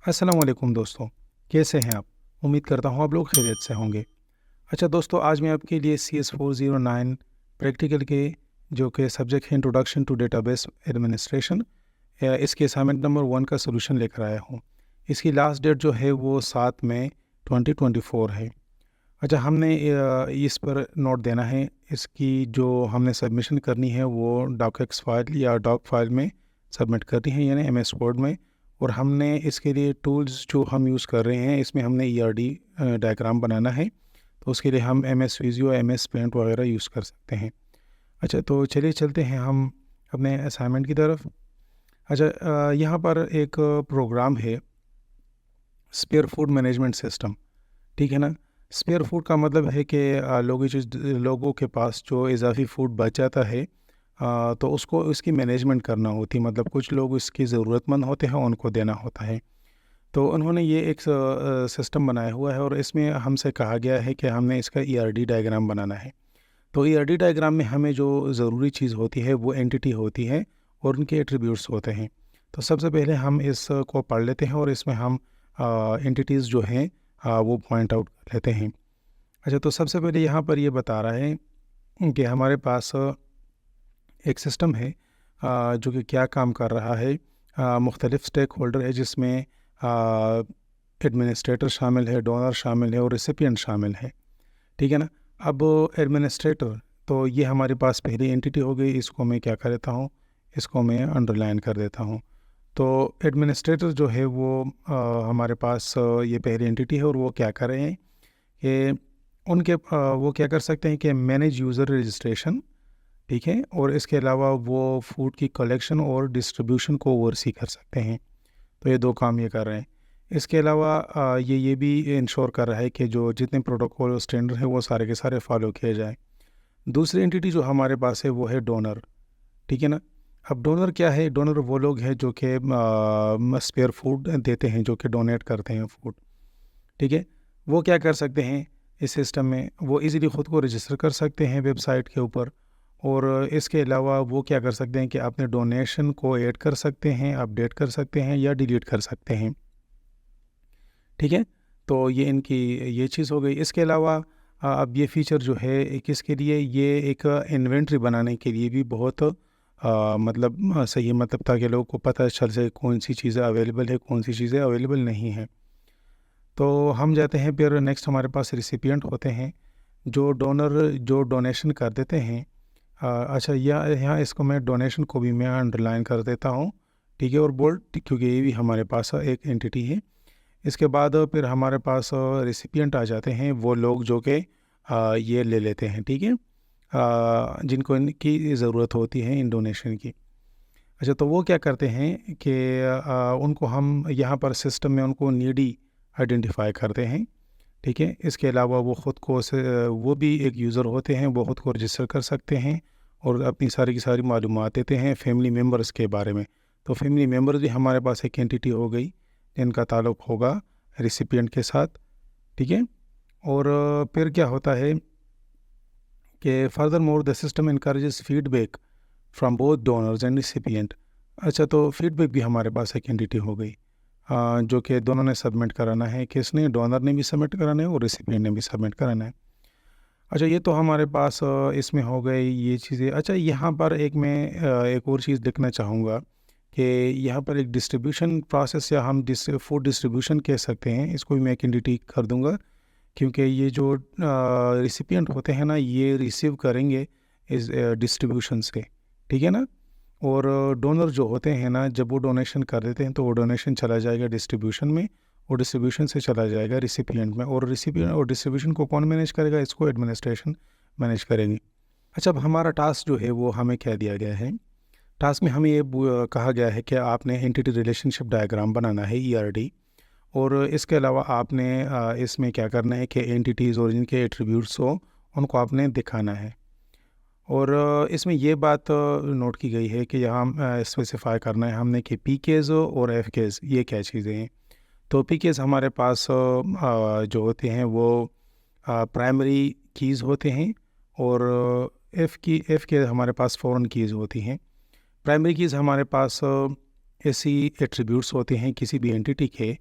अस्सलाम वालेकुम दोस्तों, कैसे हैं आप? उम्मीद करता हूँ आप लोग खैरियत से होंगे। अच्छा दोस्तों, आज मैं आपके लिए CS409 प्रैक्टिकल के जो कि सब्जेक्ट है इंट्रोडक्शन टू डेटाबेस एडमिनिस्ट्रेशन, इसके असाइनमेंट नंबर 1 का सॉल्यूशन लेकर आया हूँ। इसकी लास्ट डेट जो है वो 7 मई 2024 है। अच्छा, हमने इस पर नोट देना है। इसकी जो हमने सबमिशन करनी है वो डॉकएक्स फाइल या डॉक फाइल में सबमिट करनी है, यानी MS वर्ड में। और हमने इसके लिए टूल्स जो हम यूज़ कर रहे हैं, इसमें हमने ERD डायग्राम बनाना है, तो उसके लिए हम MS विज़ुअल, MS पेंट वगैरह यूज़ कर सकते हैं। अच्छा, तो चलिए चलते हैं हम अपने असाइनमेंट की तरफ। अच्छा, यहाँ पर एक प्रोग्राम है, स्पेयर फूड मैनेजमेंट सिस्टम, ठीक है ना। स्पेयर फूड का मतलब है कि लोगों के पास जो इजाफी फूड बच जाता है, तो उसको उसकी मैनेजमेंट करना होती है। मतलब कुछ लोग इसकी ज़रूरतमंद होते हैं, उनको देना होता है। तो उन्होंने ये एक सिस्टम बनाया हुआ है और इसमें हमसे कहा गया है कि हमने इसका ERD डायग्राम बनाना है। तो ERD डायग्राम में हमें जो ज़रूरी चीज़ होती है वो एंटिटी होती है और उनके एट्रीब्यूट्स होते हैं। तो सबसे पहले हम इसको पढ़ लेते हैं और इसमें हम एंटिटीज़ जो हैं वो पॉइंट आउट कर लेते हैं। अच्छा, तो सबसे पहले यहाँ पर ये बता रहा है कि हमारे पास एक सिस्टम है जो कि क्या काम कर रहा है। मुख्तलिफ़ स्टेक होल्डर है, जिसमें एडमिनिस्ट्रेटर शामिल है, डोनर शामिल है और रिसिपिएंट शामिल है, ठीक है ना। अब एडमिनिस्ट्रेटर, तो ये हमारे पास पहली एंटिटी हो गई। इसको मैं क्या कर देता हूँ, इसको मैं अंडरलाइन कर देता हूँ। तो एडमिनिस्ट्रेटर जो है वो हमारे पास ये पहली एंटिटी है और वो क्या कर रहे हैं कि वो क्या कर सकते हैं कि मैनेज यूज़र रजिस्ट्रेशन, ठीक है, और इसके अलावा वो फूड की कलेक्शन और डिस्ट्रीब्यूशन को ओवरसी कर सकते हैं। तो ये दो काम ये कर रहे हैं। इसके अलावा ये भी इंश्योर कर रहा है कि जो जितने प्रोटोकॉल और स्टैंडर्ड हैं वो सारे के सारे फॉलो किए जाएँ। दूसरी एंटिटी जो हमारे पास है वो है डोनर, ठीक है ना। अब डोनर क्या है? डोनर वो लोग हैं जो कि स्पेयर फूड देते हैं, जो कि डोनेट करते हैं फूड, ठीक है। वो क्या कर सकते हैं इस सिस्टम में? वो इजीली ख़ुद को रजिस्टर कर सकते हैं वेबसाइट के ऊपर। और इसके अलावा वो क्या कर सकते हैं कि अपने डोनेशन को ऐड कर सकते हैं, अपडेट कर सकते हैं या डिलीट कर सकते हैं, ठीक है। तो ये इनकी ये चीज़ हो गई। इसके अलावा अब ये फ़ीचर जो है किसके लिए, ये एक इन्वेंट्री बनाने के लिए भी बहुत मतलब सही है, मतलब ताकि लोगों को पता चल सके कौन सी चीज़ें अवेलेबल है, कौन सी चीज़ें अवेलेबल नहीं हैं। तो हम जाते हैं फिर नेक्स्ट, हमारे पास रिसिपिएंट होते हैं जो डोनर जो डोनेशन कर देते हैं। अच्छा, यहाँ इसको मैं डोनेशन को भी मैं अंडरलाइन कर देता हूँ, ठीक है, और बोल्ड, क्योंकि ये भी हमारे पास एक एंटिटी है। इसके बाद फिर हमारे पास रिसिपिएंट आ जाते हैं, वो लोग जो कि ये ले लेते हैं, ठीक है, जिनको इनकी ज़रूरत होती है इन डोनेशन की। अच्छा, तो वो क्या करते हैं कि उनको हम यहाँ पर सिस्टम में उनको नीडी आइडेंटिफाई करते हैं, ठीक है। इसके अलावा वो ख़ुद को वो भी एक यूज़र होते हैं, वो ख़ुद को रजिस्टर कर सकते हैं और अपनी सारी की सारी मालूमात देते हैं फैमिली मेम्बर्स के बारे में। तो फैमिली मेम्बर्स भी हमारे पास एक एंटिटी हो गई जिनका ताल्लुक़ होगा रिसिपिएंट के साथ, ठीक है। और फिर क्या होता है कि further more the system encourages feedback from both donors and recipient. अच्छा, तो फीडबैक भी हमारे पास एक एंटिटी हो गई, जो कि दोनों ने सबमिट कराना है। किसने? डोनर ने भी सबमिट कराना है और रिसिपिएंट ने भी सबमिट कराना है। अच्छा, ये तो हमारे पास इसमें हो गई ये चीज़ें। अच्छा, यहाँ पर एक और चीज़ देखना चाहूँगा कि यहाँ पर एक डिस्ट्रीब्यूशन प्रोसेस, या हम फूड डिस्ट्रीब्यूशन कह सकते हैं, इसको भी मैं एक एंटिटी कर दूँगा, क्योंकि ये जो रिसिपिएंट होते हैं ना, ये रिसीव करेंगे इस डिस्ट्रीब्यूशन से, ठीक है ना। और डोनर जो होते हैं ना, जब वो डोनेशन कर देते हैं तो वो डोनेशन चला जाएगा डिस्ट्रीब्यूशन में, और डिस्ट्रीब्यूशन से चला जाएगा रिसिपिएंट में, और रिसिपिएंट और डिस्ट्रीब्यूशन को कौन मैनेज करेगा? इसको एडमिनिस्ट्रेशन मैनेज करेंगी। अच्छा, अब हमारा टास्क जो है वो हमें क्या दिया गया है? टास्क में हमें ये कहा गया है कि आपने एंटिटी रिलेशनशिप डायग्राम बनाना है, ERD। और इसके अलावा आपने इसमें क्या करना है कि एंटिटीज़ और जिनके एट्रीब्यूट्स हो उनको आपने दिखाना है। और इसमें ये बात नोट की गई है कि यहाँ स्पेसिफाई करना है हमने कि PKs और FKs ये क्या चीज़ें हैं। तो PKs हमारे पास जो होते हैं वो प्राइमरी कीज़ होते हैं, और FK हमारे पास फॉरेन कीज़ होती हैं। प्राइमरी कीज़ हमारे पास ऐसी एट्रीब्यूट्स होते हैं किसी भी एंटिटी के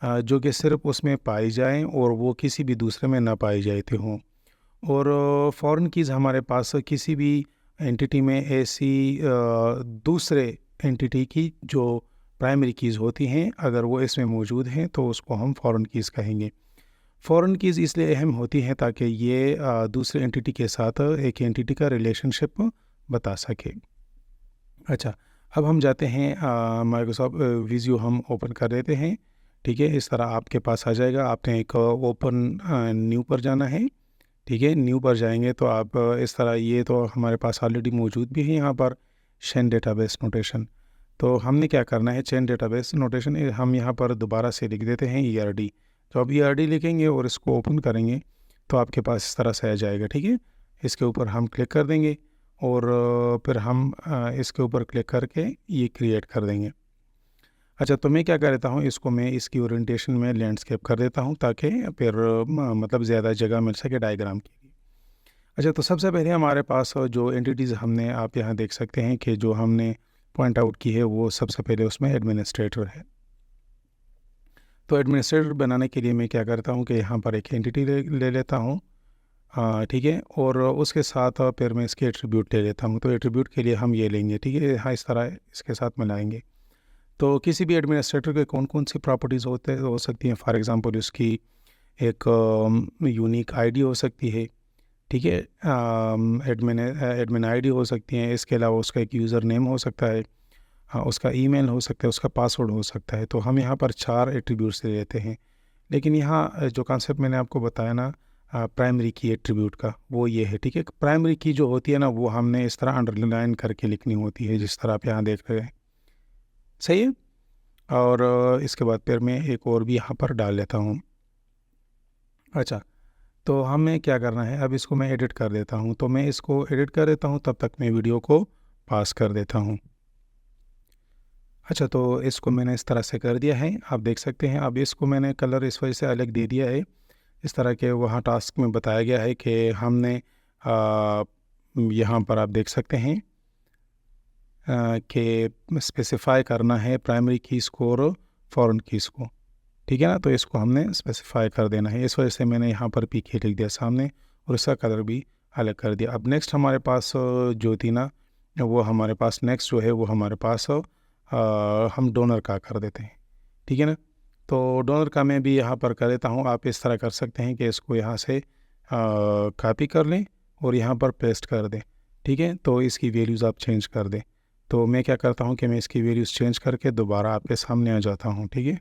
जो कि सिर्फ उसमें पाई जाएं और वो किसी भी दूसरे में ना पाई जाती हों। और फॉरेन कीज़ हमारे पास किसी भी एंटिटी में ऐसी दूसरे एंटिटी की जो प्राइमरी कीज़ होती हैं, अगर वो इसमें मौजूद हैं तो उसको हम फॉरेन कीज़ कहेंगे। फॉरेन कीज़ इसलिए अहम होती हैं ताकि ये दूसरे एंटिटी के साथ एक एंटिटी का रिलेशनशिप बता सके। अच्छा, अब हम जाते हैं माइक्रोसॉफ्ट विज़ियो हम ओपन कर देते हैं। ठीक है, इस तरह आपके पास आ जाएगा। आपने एक ओपन न्यू पर जाना है। ठीक है, न्यू पर जाएंगे तो आप इस तरह, ये तो हमारे पास ऑलरेडी मौजूद भी है यहाँ पर चेन डेटाबेस नोटेशन। तो हमने क्या करना है, चेन डेटाबेस नोटेशन हम यहाँ पर दोबारा से लिख देते हैं ERD। तो अब ERD लिखेंगे और इसको ओपन करेंगे तो आपके पास इस तरह से आ जाएगा। ठीक है, इसके ऊपर हम क्लिक कर देंगे और फिर हम इसके ऊपर क्लिक करके ये क्रिएट कर देंगे। अच्छा, तो मैं क्या कर देता हूँ, इसको मैं इसकी ओरिएंटेशन में लैंडस्केप कर देता हूँ ताकि फिर मतलब ज़्यादा जगह मिल सके डायग्राम के लिए। अच्छा, तो सबसे पहले हमारे पास जो एंटिटीज़ हमने, आप यहाँ देख सकते हैं कि जो हमने पॉइंट आउट की है वो सबसे पहले उसमें एडमिनिस्ट्रेटर है। तो एडमिनिस्ट्रेटर बनाने के लिए मैं क्या करता हूँ कि यहाँ पर एक एंटिटी ले लेता हूँ। ठीक है, और उसके साथ फिर मैं इसके एट्रीब्यूट ले लेता हूँ। तो एट्रीब्यूट के लिए हम ये लेंगे। ठीक है, हाँ, इस तरह इसके साथ मिलाएंगे। तो किसी भी एडमिनिस्ट्रेटर के कौन कौन सी प्रॉपर्टीज़ हो सकती हैं। फॉर एग्जांपल उसकी एक यूनिक आईडी हो सकती है। ठीक है, एडमिन आईडी हो सकती हैं। इसके अलावा उसका एक यूज़र नेम हो सकता है, हाँ, उसका ईमेल हो सकता है, उसका पासवर्ड हो सकता है। तो हम यहाँ पर 4 एट्रीब्यूट्स ले लेते हैं। लेकिन यहाँ जो कॉन्सेप्ट मैंने आपको बताया ना प्राइमरी की एट्रीब्यूट का, वो ये है। ठीक है, प्राइमरी की जो होती है ना, वो हमने इस तरह अंडरलाइन करके लिखनी होती है, जिस तरह आप यहाँ देख रहे हैं। सही है। और इसके बाद फिर मैं एक और भी यहाँ पर डाल लेता हूँ। अच्छा, तो हमें क्या करना है, अब इसको मैं एडिट कर देता हूँ। तो मैं इसको एडिट कर देता हूँ, तब तक मैं वीडियो को पास कर देता हूँ। अच्छा, तो इसको मैंने इस तरह से कर दिया है, आप देख सकते हैं। अब इसको मैंने कलर इस वजह से अलग दे दिया है, इस तरह के वहाँ टास्क में बताया गया है कि हमने यहाँ पर आप देख सकते हैं कि स्पेसिफ़ाई करना है प्राइमरी कीज़ को और फॉरेन कीज़ को। ठीक है ना, तो इसको हमने स्पेसिफ़ाई कर देना है। इस वजह से मैंने यहाँ पर पीके लिख दिया सामने और इसका कलर भी अलग कर दिया। अब नेक्स्ट हमारे पास जो थी ना, वो हमारे पास नेक्स्ट जो है वो हमारे पास हम डोनर का कर देते हैं। ठीक है ना, तो डोनर का मैं भी यहाँ पर कर देता हूँ। आप इस तरह कर सकते हैं कि इसको यहाँ से कॉपी कर लें और यहाँ पर पेस्ट कर दें। ठीक है, तो इसकी वैल्यूज़ आप चेंज कर दें। तो मैं क्या करता हूँ कि मैं इसकी वैल्यूज़ चेंज करके दोबारा आपके सामने आ जाता हूँ। ठीक है।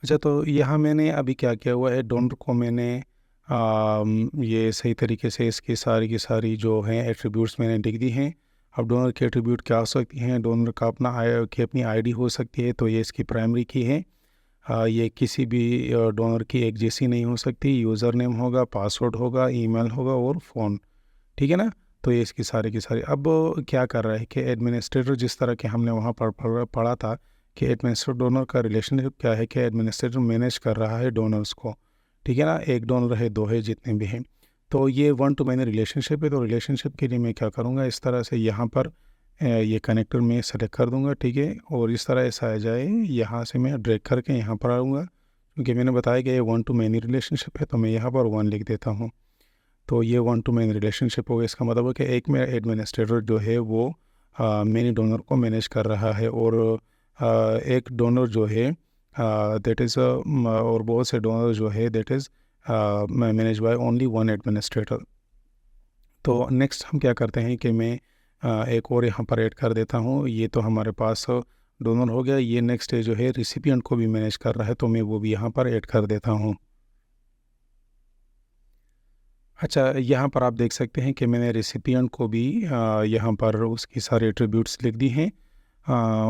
अच्छा, तो यहाँ मैंने अभी क्या किया हुआ है, डोनर को मैंने ये सही तरीके से इसकी सारी की सारी जो हैं एट्रीब्यूट्स मैंने लिख दी हैं। अब डोनर के एट्रीब्यूट क्या हो सकती हैं, डोनर का अपनी आईडी हो सकती है, तो ये इसकी प्राइमरी की है। ये किसी भी डोनर की एक जैसी नहीं हो सकती। यूज़र नेम होगा, पासवर्ड होगा, ईमेल होगा और फ़ोन। ठीक है ना, तो ये इसकी सारी की सारी। अब क्या कर रहा है कि एडमिनिस्ट्रेटर, जिस तरह के हमने वहाँ पर पढ़ा था कि एडमिनिस्ट्रेटर डोनर का रिलेशनशिप क्या है, कि एडमिनिस्ट्रेटर मैनेज कर रहा है डोनर्स को। ठीक है ना, एक डोनर है, दो है, जितने भी हैं। तो ये 1 to मैनी रिलेशनशिप है। तो रिलेशनशिप के लिए मैं क्या करूँगा, इस तरह से यहाँ पर ये कनेक्टर में सेलेक्ट कर दूँगा। ठीक है, और इस तरह ऐसा आ जाए, यहाँ से मैं ड्रैग करके यहाँ पर आऊँगा, क्योंकि मैंने बताया कि ये 1 to मैनी रिलेशनशिप है। तो मैं यहाँ पर 1 लिख देता हूँ। तो ये 1 to मैनी रिलेशनशिप होगा। इसका मतलब है कि एक में एडमिनिस्ट्रेटर जो है वो मैनी डोनर को मैनेज कर रहा है, और एक डोनर जो है दैट इज़ और बहुत से डोनर जो है that is manage by only 1 administrator. तो नेक्स्ट हम क्या करते हैं कि मैं एक और यहाँ पर ऐड कर देता हूँ। ये तो हमारे पास डोनर हो गया। ये नेक्स्ट जो है रिसिपिएंट को भी मैनेज कर रहा है, तो मैं वो भी यहाँ पर ऐड कर देता हूँ। अच्छा, यहाँ पर आप देख सकते हैं कि मैंने रेसिपिएंट को भी यहाँ पर उसकी सारे एट्रीब्यूट्स लिख दी हैं।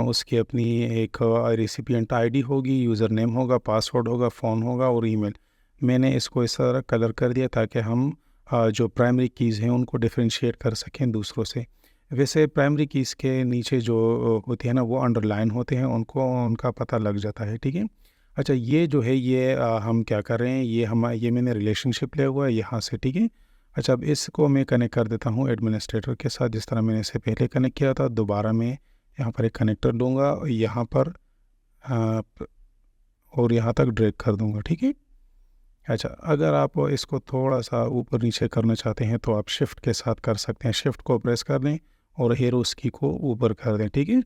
उसकी अपनी एक रेसिपिएंट आईडी होगी, यूज़र नेम होगा, पासवर्ड होगा, फ़ोन होगा और ईमेल। मैंने इसको इस तरह कलर कर दिया ताकि हम जो प्राइमरी कीज़ हैं उनको डिफरेंशिएट कर सकें दूसरों से। वैसे प्राइमरी कीज़ के नीचे जो होती है ना, वो अंडरलाइन होते हैं, उनको उनका पता लग जाता है। ठीक है। अच्छा, ये जो है ये हम क्या कर रहे हैं, ये मैंने रिलेशनशिप लिया हुआ है यहाँ से। ठीक है। अच्छा, अब इसको मैं कनेक्ट कर देता हूँ एडमिनिस्ट्रेटर के साथ, जिस तरह मैंने इसे पहले कनेक्ट किया था। दोबारा मैं यहाँ पर एक कनेक्टर लूँगा। यहाँ पर और यहाँ तक ड्रैग कर दूँगा, ठीक है। अच्छा, अगर आप इसको थोड़ा सा ऊपर नीचे करना चाहते हैं तो आप शिफ्ट के साथ कर सकते हैं। शिफ्ट को प्रेस कर दें और एरोस की को ऊपर कर दें, ठीक है।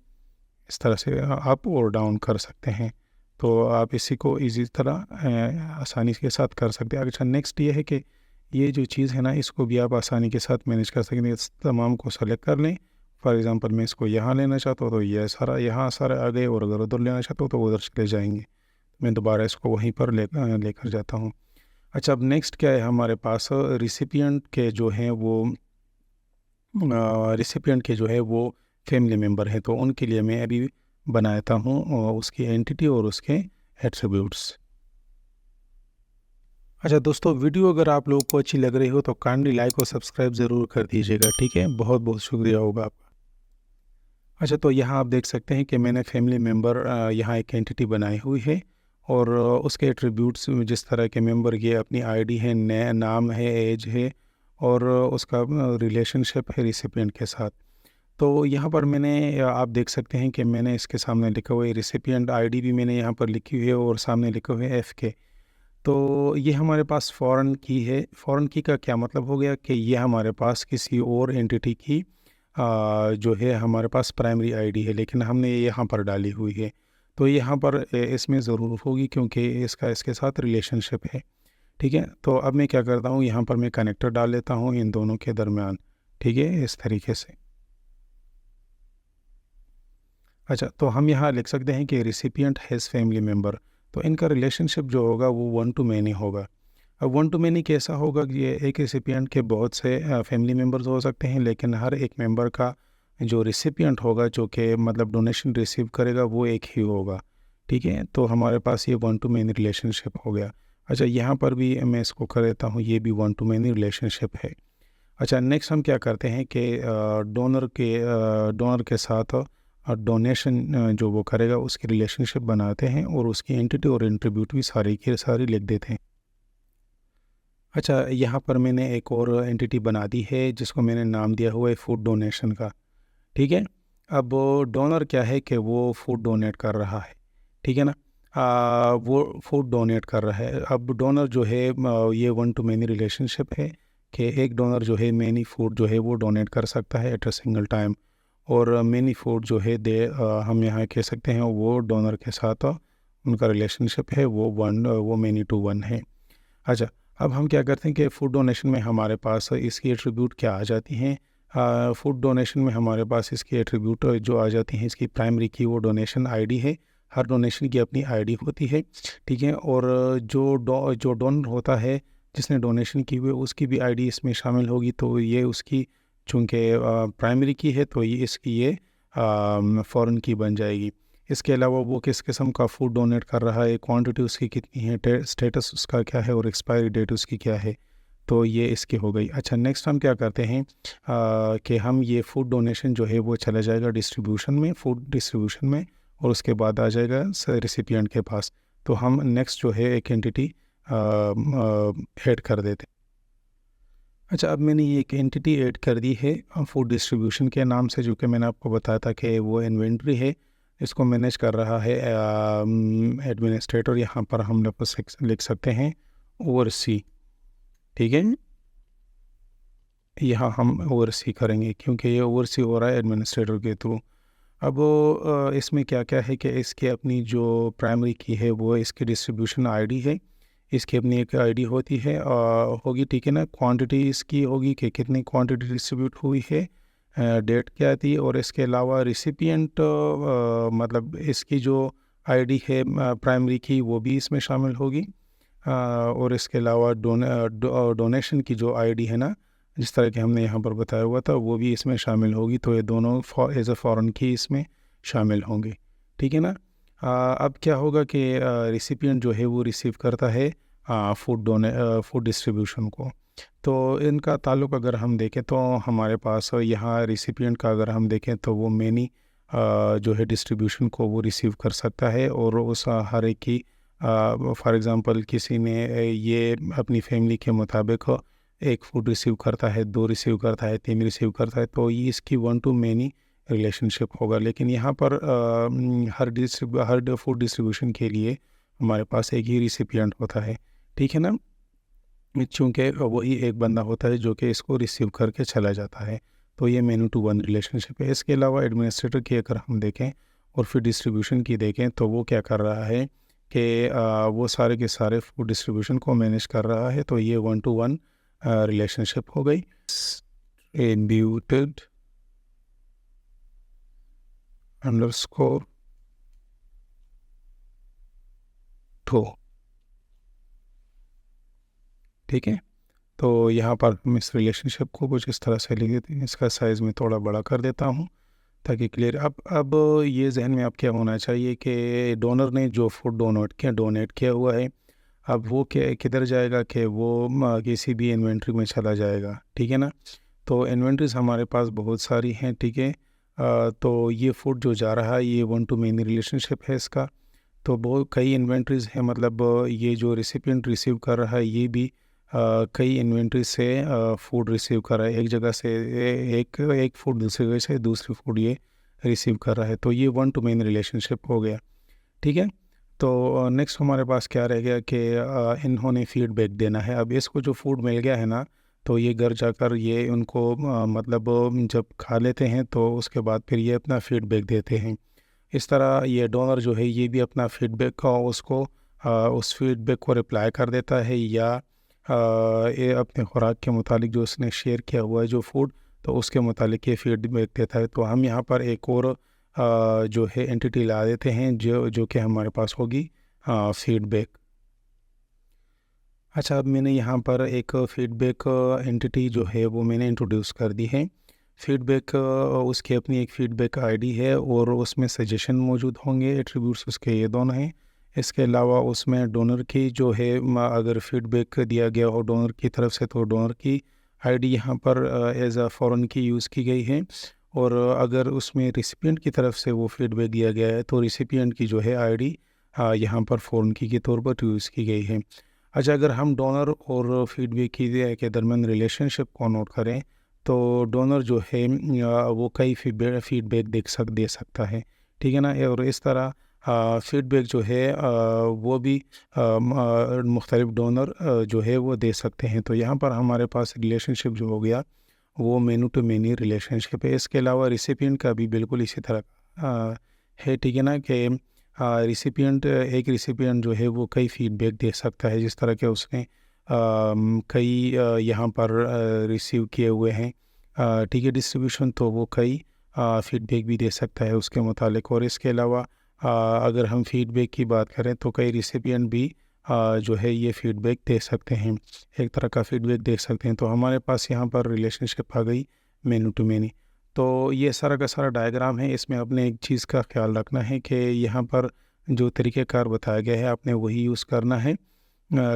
इस तरह से अप और डाउन कर सकते हैं। तो आप इसी को इजी तरह आसानी के साथ कर सकते हैं। अच्छा, नेक्स्ट ये है कि ये जो चीज़ है ना, इसको भी आप आसानी के साथ मैनेज कर सकते हैं। इस तमाम को सेलेक्ट कर लें। फॉर एग्ज़ाम्पल मैं इसको यहाँ लेना चाहता हूँ तो ये सारा यहाँ सारा आ गए, और अगर उधर लेना चाहता हूँ तो उधर चले जाएंगे। मैं दोबारा इसको वहीं पर लेकर जाता हूँ। अच्छा, अब नेक्स्ट क्या है हमारे पास, रिसिपिएंट के जो हैं वो रिसिपिएंट के जो है वो फैमिली मेम्बर हैं, तो उनके लिए मैं अभी बनाता हूँ उसकी एंटिटी और उसके एट्रीब्यूट्स। अच्छा दोस्तों, वीडियो अगर आप लोगों को अच्छी लग रही हो तो काइंडली लाइक और सब्सक्राइब ज़रूर कर दीजिएगा, ठीक है। बहुत बहुत शुक्रिया होगा आपका। अच्छा, तो यहाँ आप देख सकते हैं कि मैंने फैमिली मेम्बर यहाँ एक एंटिटी बनाई हुई है, और उसके एट्रीब्यूट्स जिस तरह के मेंबर, ये अपनी आईडी है, नाम है, एज है, और उसका रिलेशनशिप है रिसिपिएंट के साथ। तो यहाँ पर मैंने आप देख सकते हैं कि मैंने इसके सामने लिखा हुआ है रिसिपिएंट आईडी भी मैंने यहाँ पर लिखी हुई है, और सामने लिखा हुआ है FK। तो ये हमारे पास फॉरेन की है। फॉरेन की का क्या मतलब हो गया कि ये हमारे पास किसी और एंटिटी की जो है हमारे पास प्राइमरी आईडी है, लेकिन हमने ये यहाँ पर डाली हुई है। तो यहाँ पर इसमें ज़रूर होगी क्योंकि इसका इसके साथ रिलेशनशिप है, ठीक है। तो अब मैं क्या करता हूँ, यहाँ पर मैं कनेक्टर डाल लेता हूँ इन दोनों के दरमियान, ठीक है, इस तरीके से। अच्छा, तो हम यहाँ लिख सकते हैं कि रिसिपिएंट हैज़ फैमिली मेम्बर। तो इनका रिलेशनशिप जो होगा वो 1 to मैनी होगा। अब 1 to मैनी कैसा होगा कि ये एक रिसिपिएंट के बहुत से फैमिली मेम्बर्स हो सकते हैं, लेकिन हर एक मेंबर का जो रिसिपिएंट होगा, जो कि मतलब डोनेशन रिसीव करेगा, वो एक ही होगा, ठीक है। तो हमारे पास ये 1 to मैनी रिलेशनशिप हो गया। अच्छा, यहाँ पर भी मैं इसको कर देता हूँ, ये भी 1 to मैनी रिलेशनशिप है। अच्छा, नेक्स्ट हम क्या करते हैं कि डोनर के साथ डोनेशन जो वो करेगा उसकी रिलेशनशिप बनाते हैं, और उसकी एंटिटी और एट्रीब्यूट भी सारी की सारी लिख देते हैं। अच्छा, यहाँ पर मैंने एक और एंटिटी बना दी है जिसको मैंने नाम दिया हुआ है फूड डोनेशन का, ठीक है। अब डोनर क्या है कि वो फूड डोनेट कर रहा है, ठीक है ना। वो फूड डोनेट कर रहा है। अब डोनर जो है ये 1 to मैनी रिलेशनशिप है कि एक डोनर जो है मैनी फूड जो है वो डोनेट कर सकता है एट अ सिंगल टाइम, और मैनी फूड जो है हम यहाँ कह सकते हैं वो डोनर के साथ उनका रिलेशनशिप है वो मैनी टू वन है। अच्छा, अब हम क्या करते हैं कि फूड डोनेशन में हमारे पास इसकी एट्रीब्यूट क्या आ जाती हैं। फूड डोनेशन में हमारे पास इसकी एट्रीब्यूट जो आ जाती हैं, इसकी प्राइमरी की वो डोनेशन आईडी है। हर डोनेशन की अपनी आईडी होती है, ठीक है। और जो डोनर होता है जिसने डोनेशन की हुई उसकी भी आईडी इसमें शामिल होगी। तो ये उसकी चूँकि प्राइमरी की है तो ये इसकी ये फ़ॉरेन की बन जाएगी। इसके अलावा वो किस किस्म का फूड डोनेट कर रहा है, क्वांटिटी उसकी कितनी है, स्टेटस उसका क्या है, और एक्सपायरी डेट उसकी क्या है, तो ये इसकी हो गई। अच्छा, नेक्स्ट हम क्या करते हैं कि हम ये फूड डोनेशन जो है वो चला जाएगा डिस्ट्रीब्यूशन में, फूड डिस्ट्रीब्यूशन में, और उसके बाद आ जाएगा रिसिपिएंट के पास। तो हम नेक्स्ट जो है एक एंटिटी ऐड कर देते हैं। अच्छा, अब मैंने ये एक एंटिटी ऐड कर दी है फूड डिस्ट्रीब्यूशन के नाम से, जो कि मैंने आपको बताया था कि वो इन्वेंट्री है। इसको मैनेज कर रहा है एडमिनिस्ट्रेटर। यहाँ पर हम लोग लिख सकते हैं ओवरसी, ठीक है। यहाँ हम ओवरसी करेंगे क्योंकि ये ओवरसी हो रहा है एडमिनिस्ट्रेटर के थ्रू। अब इसमें क्या क्या है कि इसकी अपनी जो प्राइमरी की है वो इसकी डिस्ट्रीब्यूशन आईडी है। इसकी अपनी एक आईडी होती है होगी, ठीक है ना। क्वांटिटी इसकी होगी कि कितनी क्वांटिटी डिस्ट्रीब्यूट हुई है, डेट क्या थी, और इसके अलावा रिसिपिएंट मतलब इसकी जो आईडी है प्राइमरी की वो भी इसमें शामिल होगी। और इसके अलावा डोनेशन की जो आईडी है ना, जिस तरह कि हमने यहाँ पर बताया हुआ था, वो भी इसमें शामिल होगी। तो ये दोनों एज ए फ़ॉरेन की इसमें शामिल होंगे, ठीक है ना। अब क्या होगा कि रिसिपिएंट जो है वो रिसीव करता है फूड डिस्ट्रीब्यूशन को। तो इनका ताल्लुक़ अगर हम देखें तो हमारे पास यहाँ रिसिपिएंट का अगर हम देखें तो वो मैनी जो है डिस्ट्रीब्यूशन को वो रिसीव कर सकता है, और उस हर एक की फॉर एग्ज़ाम्पल किसी ने ये अपनी फैमिली के मुताबिक एक फूड रिसीव करता है, 2 रिसीव करता है, 3 रिसीव करता है, तो ये इसकी 1 to मैनी रिलेशनशिप होगा। लेकिन यहाँ पर हर फूड डिस्ट्रीब्यूशन के लिए हमारे पास एक ही रिसिपिएंट होता है, ठीक है ना, चूँकि वही एक बंदा होता है जो कि इसको रिसीव करके चला जाता है। तो ये मैन्यू टू वन रिलेशनशिप है। इसके अलावा एडमिनिस्ट्रेटर की अगर हम देखें और फिर डिस्ट्रीब्यूशन की देखें तो वो क्या कर रहा है कि वो सारे के सारे फूड डिस्ट्रीब्यूशन को मैनेज कर रहा है। तो ये वन टू वन रिलेशनशिप हो गई। डिस्ट्रीब्यूटेड अंडरस्कोर टू, ठीक है। तो यहाँ पर हम इस रिलेशनशिप को कुछ इस तरह से लिख देते हैं। इसका साइज़ मैं थोड़ा बड़ा कर देता हूँ ताकि क्लियर। अब ये जहन में आप क्या होना चाहिए कि डोनर ने जो फूड डोनेट किया हुआ है, अब वो किधर जाएगा कि वो किसी भी इन्वेंट्री में चला जाएगा, ठीक है ना। तो इन्वेंट्रीज हमारे पास बहुत सारी हैं, ठीक है। तो ये फूड जो जा रहा है ये वन टू मेनी रिलेशनशिप है इसका। तो बहुत कई इन्वेंट्रीज हैं, मतलब ये जो रिसिपिएंट रिसीव कर रहा है ये भी कई इन्वेंट्री से फूड रिसीव कर रहा है। एक जगह से एक फूड दूसरी जगह से दूसरी फूड ये रिसीव कर रहा है। तो ये वन टू मेन रिलेशनशिप हो गया, ठीक है। तो नेक्स्ट हमारे पास क्या रह गया कि इन्होंने फीडबैक देना है। अब इसको जो फूड मिल गया है ना, तो ये घर जाकर ये उनको मतलब जब खा लेते हैं तो उसके बाद फिर ये अपना फीडबैक देते हैं। इस तरह ये डोनर जो है ये भी अपना फीडबैक का उसको उस फीडबैक को रिप्लाई कर देता है, या ये अपने खुराक के मुतालिक जो उसने शेयर किया हुआ है जो फूड, तो उसके मुतालिक ये फीडबैक देता है। तो हम यहाँ पर एक और जो है एंटिटी ला देते हैं जो कि हमारे पास होगी फीडबैक। अच्छा, अब मैंने यहाँ पर एक फीडबैक एंटिटी जो है वो मैंने इंट्रोड्यूस कर दी है। फीडबैक उसकी अपनी एक फीडबैक आईडी है और उसमें सजेशन मौजूद होंगे। एट्रीब्यूट्स उसके ये दोनों हैं। इसके अलावा उसमें डोनर की जो है अगर फीडबैक दिया गया हो डोनर की तरफ से तो डोनर की आईडी यहाँ पर एज अ फॉरेन की यूज़ की गई है। और अगर उसमें रिसिपिएंट की तरफ से वो फीडबैक दिया गया है तो रिसिपिएंट की जो है आईडी यहाँ पर फॉरेन की के तौर पर यूज़ की गई है। अच्छा, अगर हम डोनर और फीडबैक की के दरमियान रिलेशनशिप को नोट करें तो डोनर जो है वो कई फीडबैक दे सकता है, ठीक है ना। और इस तरह फीडबैक जो है वो भी मुख्तलिफ डोनर जो है वो दे सकते हैं। तो यहाँ पर हमारे पास रिलेशनशिप जो हो गया वो मेनू टू मेनी रिलेशनशिप है। इसके अलावा रिसिपिएंट का भी बिल्कुल इसी तरह है, ठीक है ना, कि एक रिसिपिएंट जो है वो कई फीडबैक दे सकता है, जिस तरह के उसने कई यहाँ पर रिसीव किए हुए हैं, ठीक है, डिस्ट्रीब्यूशन, तो वो कई फीडबैक भी दे सकता है उसके मुतालिक। और इसके अलावा अगर हम फीडबैक की बात करें तो कई रिसिपिएंट भी जो है ये फीडबैक दे सकते हैं, एक तरह का फीडबैक दे सकते हैं। तो हमारे पास यहाँ पर रिलेशनशिप आ गई मेनू टू मेनी। तो ये सारा का सारा डायग्राम है। इसमें आपने एक चीज़ का ख्याल रखना है कि यहाँ पर जो तरीक़ेकार बताया गया है आपने वही यूज़ करना है,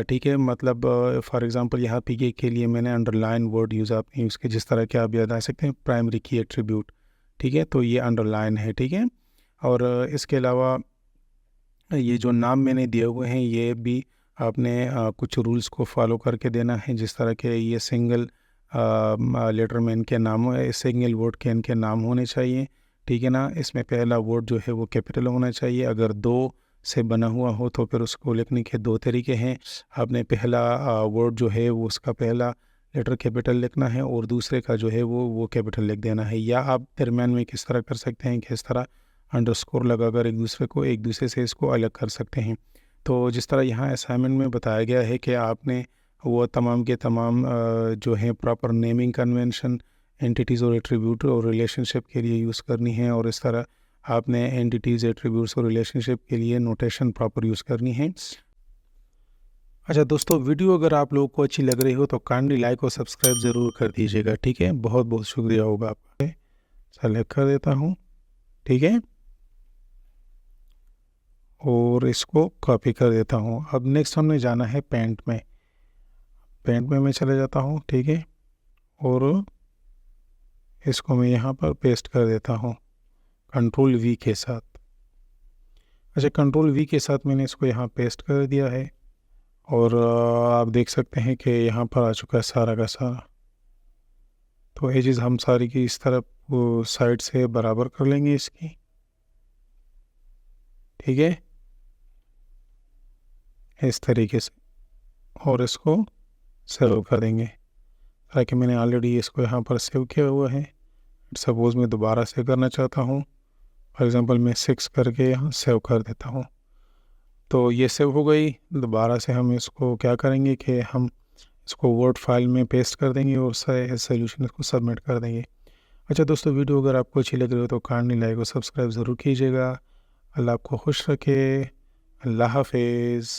ठीक है। मतलब फॉर एग्ज़ाम्पल यहाँ पी के लिए मैंने अंडरलाइन वर्ड यूज़ आपने यूज़ किया, जिस तरह के आप याद आ सकते हैं प्राइमरी की एट्रीब्यूट, ठीक है। तो ये अंडरलाइन है, ठीक है। और इसके अलावा ये जो नाम मैंने दिए हुए हैं ये भी आपने कुछ रूल्स को फॉलो करके देना है, जिस तरह के ये सिंगल लेटर में इनके नाम सिंगल वर्ड के इनके नाम होने चाहिए, ठीक है ना। इसमें पहला वर्ड जो है वो कैपिटल होना चाहिए। अगर दो से बना हुआ हो तो फिर उसको लिखने के दो तरीके हैं। आपने पहला वर्ड जो है वो उसका पहला लेटर कैपिटल लिखना है और दूसरे का जो है वो कैपिटल लिख देना है। या आप दरम्यान में किस तरह कर सकते हैं कि इस तरह अंडरस्कोर लगाकर एक दूसरे से इसको अलग कर सकते हैं। तो जिस तरह यहाँ असाइनमेंट में बताया गया है कि आपने वो तमाम के तमाम जो हैं प्रॉपर नेमिंग कन्वेंशन एंटिटीज़ और एट्रीब्यूट और रिलेशनशिप के लिए यूज़ करनी है, और इस तरह आपने एंटिटीज़ एट्रीब्यूट्स और रिलेशनशिप के लिए नोटेशन प्रॉपर यूज़ करनी है। अच्छा दोस्तों, वीडियो अगर आप लोगों को अच्छी लग रही हो तो काइंडली लाइक और सब्सक्राइब ज़रूर कर दीजिएगा, ठीक है। बहुत बहुत शुक्रिया होगा आपका। सेलेक्ट कर देता हूँ, ठीक है, और इसको कॉपी कर देता हूँ। अब नेक्स्ट हमने जाना है पेंट में मैं चले जाता हूँ, ठीक है, और इसको मैं यहाँ पर पेस्ट कर देता हूँ कंट्रोल वी के साथ। अच्छा, कंट्रोल वी के साथ मैंने इसको यहाँ पेस्ट कर दिया है और आप देख सकते हैं कि यहाँ पर आ चुका है सारा का सारा। तो एजेस हम सारी की इस तरफ वो साइड से बराबर कर लेंगे इसकी, ठीक है। इस तरीके से, और इसको सेव कर देंगे। हालांकि मैंने ऑलरेडी इसको यहाँ पर सेव किया हुआ है। सपोज़ मैं दोबारा से करना चाहता हूँ, फॉर एग्ज़ाम्पल मैं 6 करके यहाँ सेव कर देता हूँ। तो ये सेव हो गई। दोबारा से हम इसको क्या करेंगे कि हम इसको वर्ड फाइल में पेस्ट कर देंगे और सोल्यूशन इसको सबमिट कर देंगे। अच्छा दोस्तों, वीडियो अगर आपको अच्छी लग रही हो तो काइंडली लाइक और सब्सक्राइब ज़रूर कीजिएगा। अल्लाह आपको खुश रखे। अल्लाह हाफिज़।